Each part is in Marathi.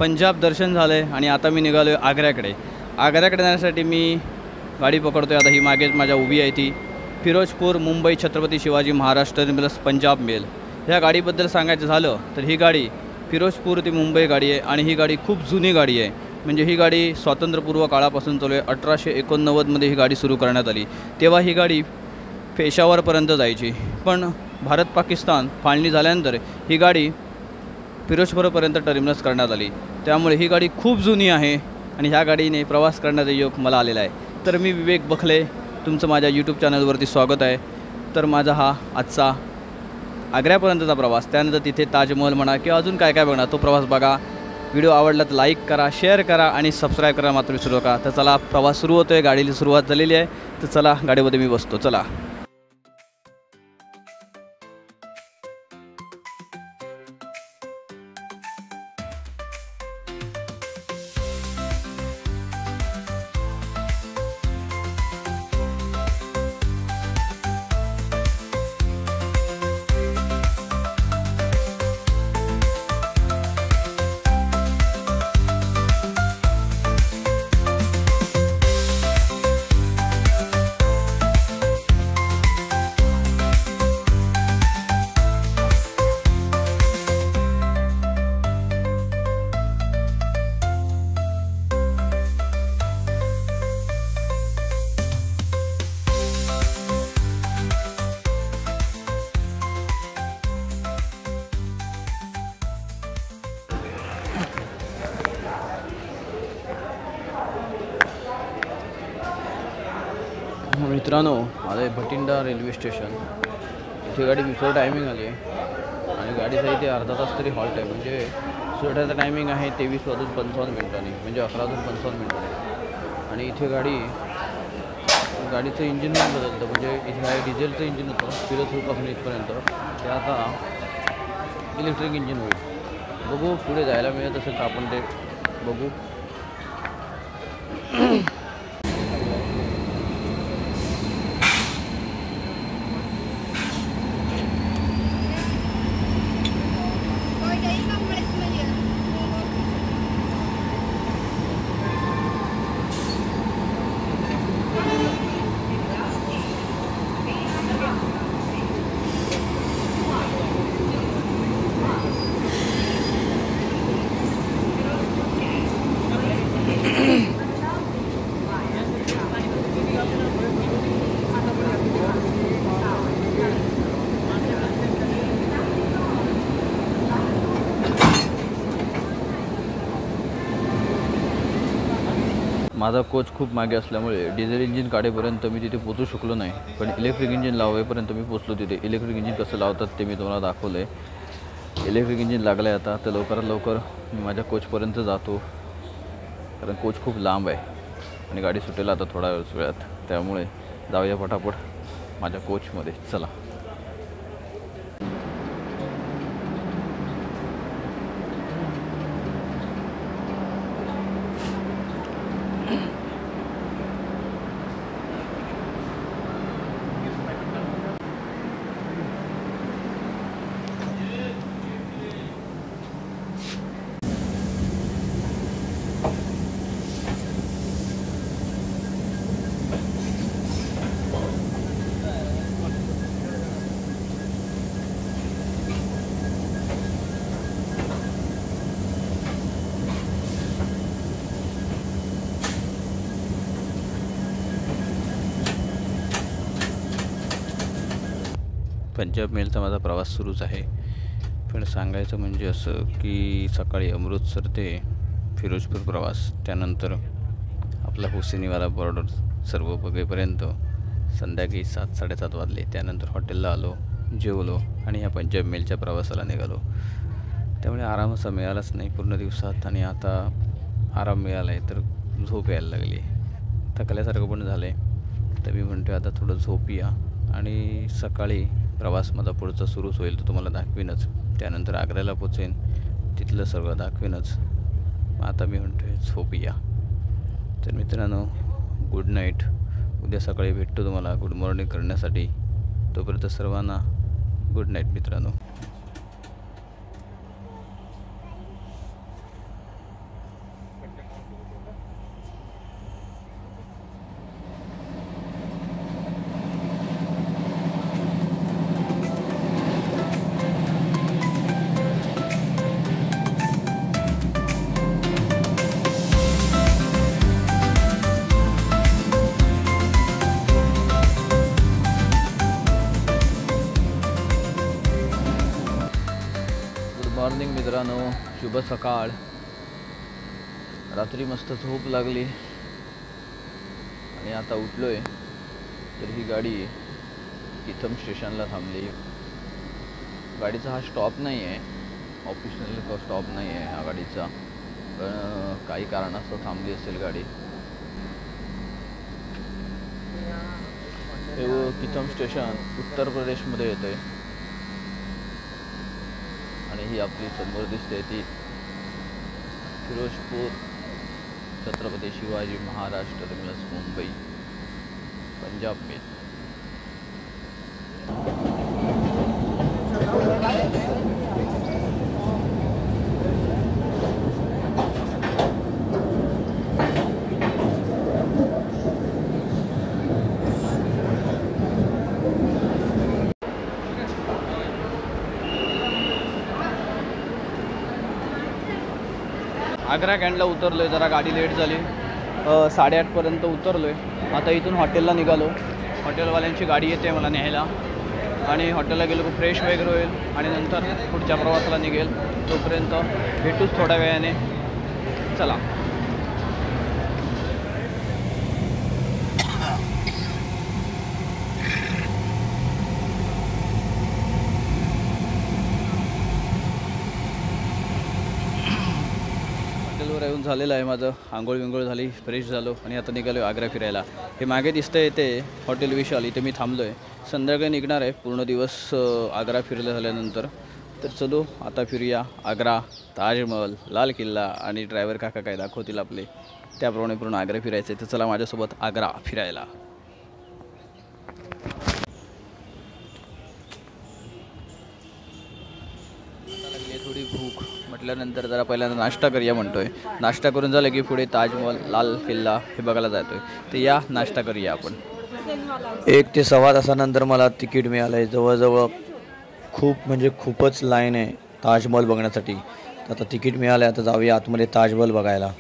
पंजाब दर्शन झालं आहे आणि आता मी निघालो आहे आग्र्याकडे. आग्र्याकडे जाण्यासाठी मी गाडी पकडतो आहे. आता ही मागेच माझ्या उभी आहे ती फिरोजपूर मुंबई छत्रपती शिवाजी महाराज टर्मिनस पंजाब मेल. ह्या गाडीबद्दल सांगायचं झालं तर ही गाडी फिरोजपूर ते मुंबई गाडी आहे आणि ही गाडी खूप जुनी गाडी आहे. म्हणजे ही गाडी स्वातंत्र्यपूर्व काळापासून चालू आहे. 1889मध्ये ही गाडी सुरू करण्यात आली. तेव्हा ही गाडी पेशावरपर्यंत जायची, पण भारत पाकिस्तान फाळणी झाल्यानंतर ही गाडी फिरोजपूरपर्यंत टर्मिनस करण्यात आली. त्यामुळे ही गाडी खूप जुनी आहे आणि ह्या गाडीने प्रवास करण्याचा योग मला आलेला आहे. तर मी विवेक बखले, तुमचं माझ्या यूट्यूब चॅनलवरती स्वागत आहे. तर माझा हा आजचा आग्र्यापर्यंतचा प्रवास, त्यानंतर तिथे ताजमहल म्हणा किंवा अजून काय काय बघणार तो प्रवास बघा. व्हिडिओ आवडला तर लाईक करा, शेअर करा आणि सबस्क्राईब करा मात्र विसरू नका. तर चला, प्रवास सुरू होतो आहे. गाडीला सुरुवात झालेली आहे. तर चला, गाडीमध्ये मी बसतो. चला. मित्रांनो, आता भटिंडा रेल्वे स्टेशन इथे गाडी बिफोर टायमिंग आली आहे आणि गाडीचा इथे अर्धा तास तरी हॉल्ट आहे. म्हणजे सुटायचा टायमिंग आहे 23:55 म्हणजे 11:55. आणि इथे गाडीचं इंजिन बदलतं. म्हणजे इथे आहे डिझेलचं इंजिन होतं फिरोजपूरपासून इथपर्यंत, ते आता इलेक्ट्रिक इंजिन होईल. बघू, पुढे जायला मिळत असेल तर आपण ते बघू. माझा कोच खूप मागे असल्यामुळे डिझेल इंजिन काढेपर्यंत मी तिथे पोचू शकलो नाही, पण इलेक्ट्रिक इंजिन लावेपर्यंत मी पोचलो तिथे. इलेक्ट्रिक इंजिन कसं लावतात ते मी तुम्हाला दाखवलं आहे. इलेक्ट्रिक इंजिन लागलं आहे आता, तर लवकरात लवकर मी माझ्या कोचपर्यंत जातो, कारण कोच खूप लांब आहे आणि गाडी सुटेल आता थोड्या वेळात. त्यामुळे जाऊया पटापट माझ्या कोचमध्ये. चला. पंजाब मेलचा माझा प्रवास सुरूच आहे. पण सांगायचं म्हणजे असं की सकाळी अमृतसर ते फिरोजपूर प्रवास, त्यानंतर आपला हुसेनीवाला बॉर्डर सर्व बघेपर्यंत संध्याकाळी 7-7:30 वाजले. त्यानंतर हॉटेलला आलो, जेवलो आणि ह्या पंजाब मेलच्या प्रवासाला निघालो. त्यामुळे आराम असा मिळालाच नाही पूर्ण दिवसात. आणि आता आराम मिळाला आहे तर झोप यायला लागली. थकल्यासारखं पण झालं आहे. तर मी म्हणतो आता थोडं झोपूया आणि सकाळी प्रवास माझा पुढचा सुरूच होईल, तर तुम्हाला दाखवीनच. त्यानंतर आग्र्याला पोचेन, तिथलं सगळं दाखवीनच. आता मी म्हणतो आहे झोपूया. तर मित्रांनो, गुड नाईट. उद्या सकाळी भेटतो तुम्हाला गुड मॉर्निंग करण्यासाठी. तोपर्यंत सर्वांना गुड नाईट मित्रांनो. शुभ सकाळ. रात्री मस्त झोप लागली आणि आता उठलोय तर ही गाडी इथम स्टेशनला थांबली. गाडीचा हा स्टॉप नाही आहे, ऑफिशियल स्टॉप नाही आहे हा गाडीचा, पण काही कारणास्तव थांबली असेल गाडी. हे किथम स्टेशन उत्तर प्रदेशमध्ये येतं आहे आणि ही आपली समोर दिसते ती फिरोजपूर छत्रपती शिवाजी महाराज टर्मिनस मुंबई पंजाब मेल. आग्रा कॅन्टला उतरलो आहे, जरा गाडी लेट झाली. 8:30पर्यंत उतरलो आहे. आता इथून हॉटेलला निघालो. हॉटेलवाल्यांची गाडी येते मला न्यायला आणि हॉटेलला गेलो की फ्रेश वगैरे होईल आणि नंतर पुढच्या प्रवासाला निघेल. तोपर्यंत भेटूच थोड्या वेळाने. चला. हॉटेलवर येऊन झालेलं आहे माझं. आंघोळ विंघोळ झाली, फ्रेश झालो आणि आता निघालो आग्रा फिरायला. हे मागे दिसतंय ते हॉटेल विशाल, इथे मी थांबलो आहे. संध्याकाळी निघणार आहे पूर्ण दिवस आग्रा फिरलं झाल्यानंतर. तर चलो आता फिरूया आग्रा, ताजमहल, लाल किल्ला आणि ड्रायव्हर काका काय दाखवतील आपले त्याप्रमाणे पूर्ण आग्रा फिरायचं आहे. तर चला माझ्यासोबत आग्रा फिरायला. थोडी भूक म्हटल्यानंतर जरा पहिल्यांदा नाश्ता करूया म्हणतोय. नाश्ता करून झालं की पुढे ताजमहल, लाल किल्ला हे बघायला जातोय. तर या नाश्ता करूया आपण. 1 ते सव्वा तासानंतर मला तिकीट मिळालं आहे. जवळजवळ खूपच लाईन आहे ताजमहल बघण्यासाठी. आता तिकीट मिळालं आहे, आता जाऊया आतमध्ये ताजमहल बघायला.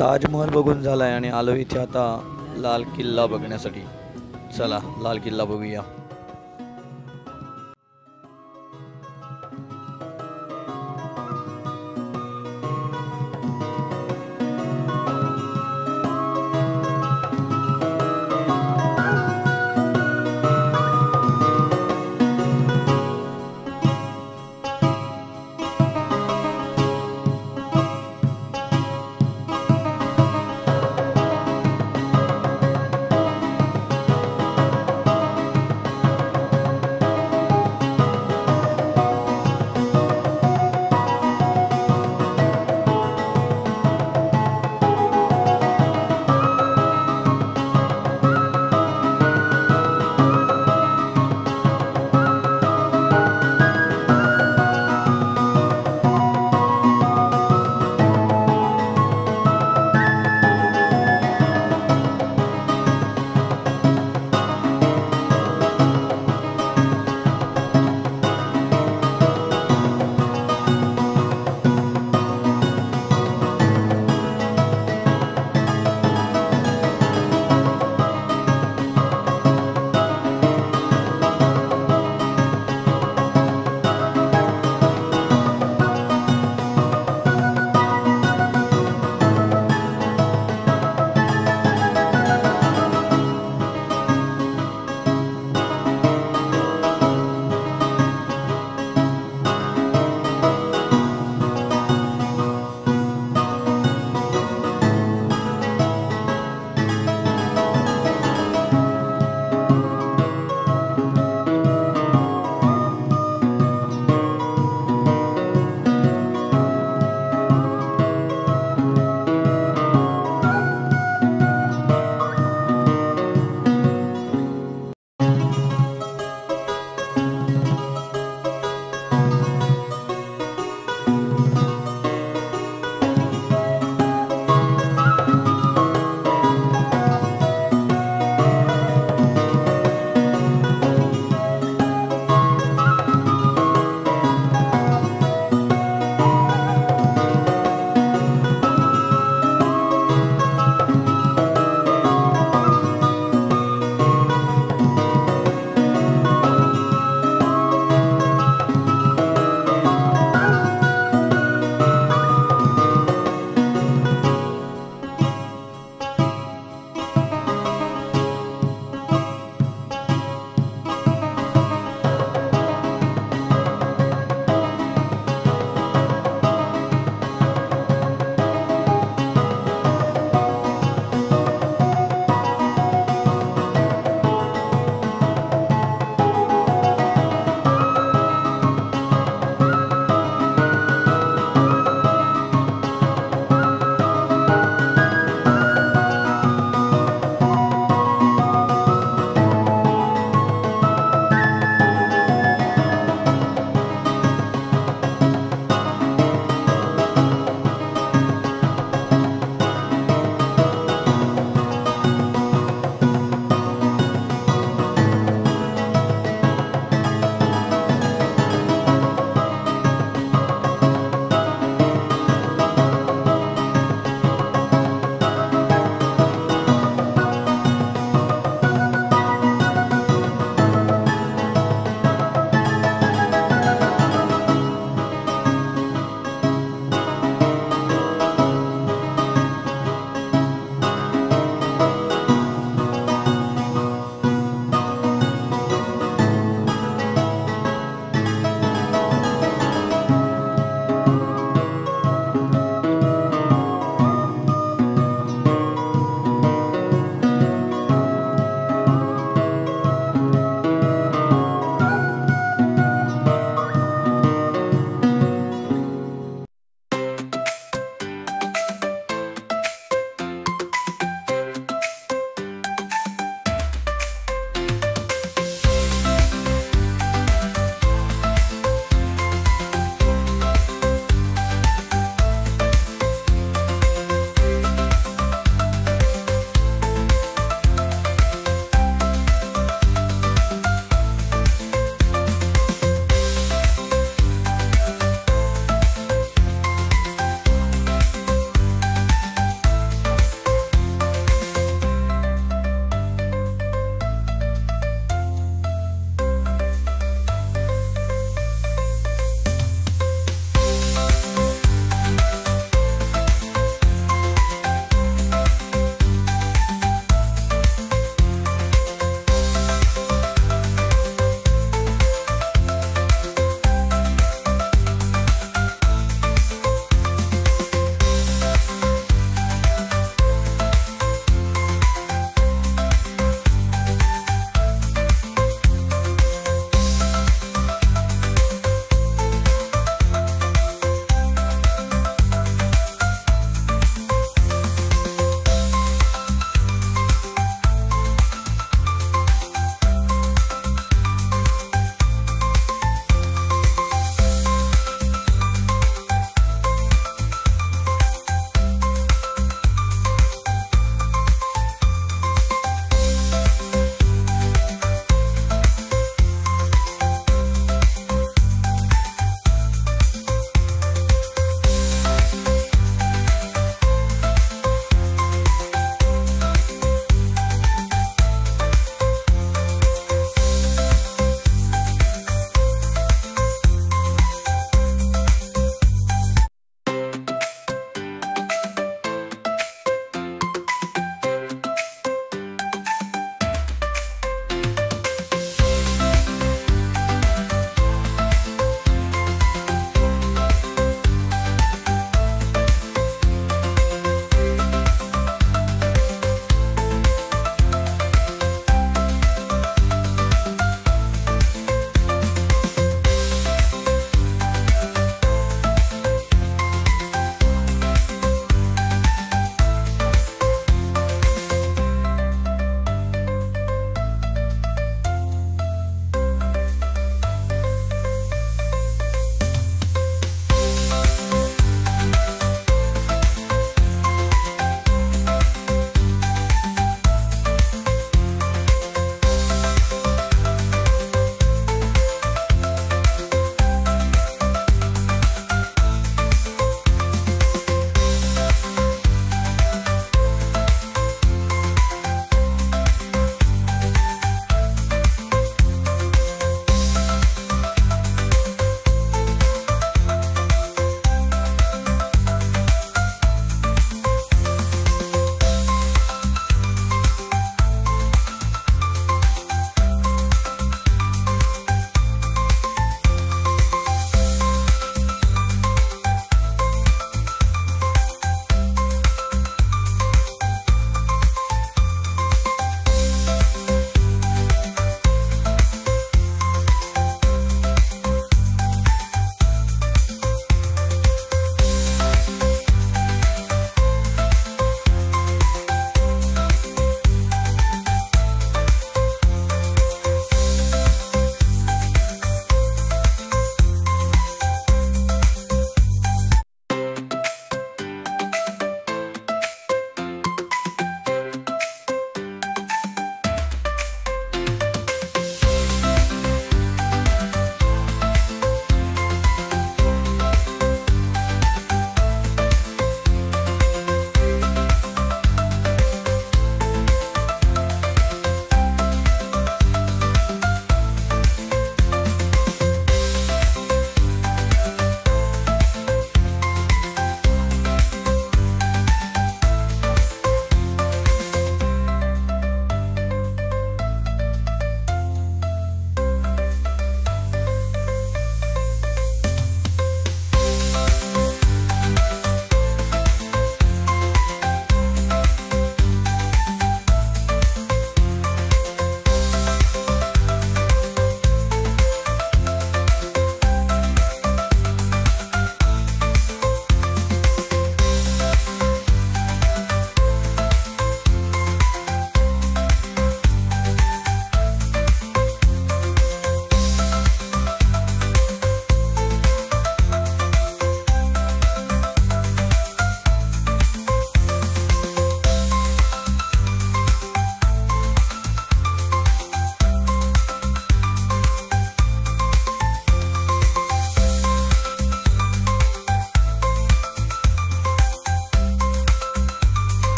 ताजमहल बघून झाला आहे आणि आलो इथे आता लाल किल्ला बघण्यासाठी. चला लाल किल्ला बघूया.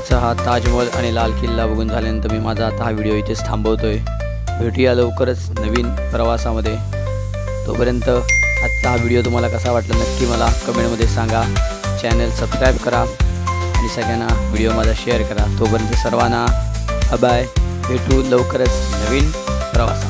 आग्र्याचा हा ताजमहल आणि लाल किल्ला बघून झाल्यानंतर मी माझा आता हा व्हिडिओ इथेच थांबवतोय. भेटूया लवकरच नवीन प्रवासामध्ये. तोपर्यंत आजचा हा व्हिडिओ तुम्हाला कसा वाटला नक्की मला कमेंटमध्ये सांगा. चॅनल सबस्क्राईब करा आणि सगळ्यांना व्हिडिओ माझा शेअर करा. तोपर्यंत सर्वांना बाय. भेटू लवकरच नवीन प्रवासात.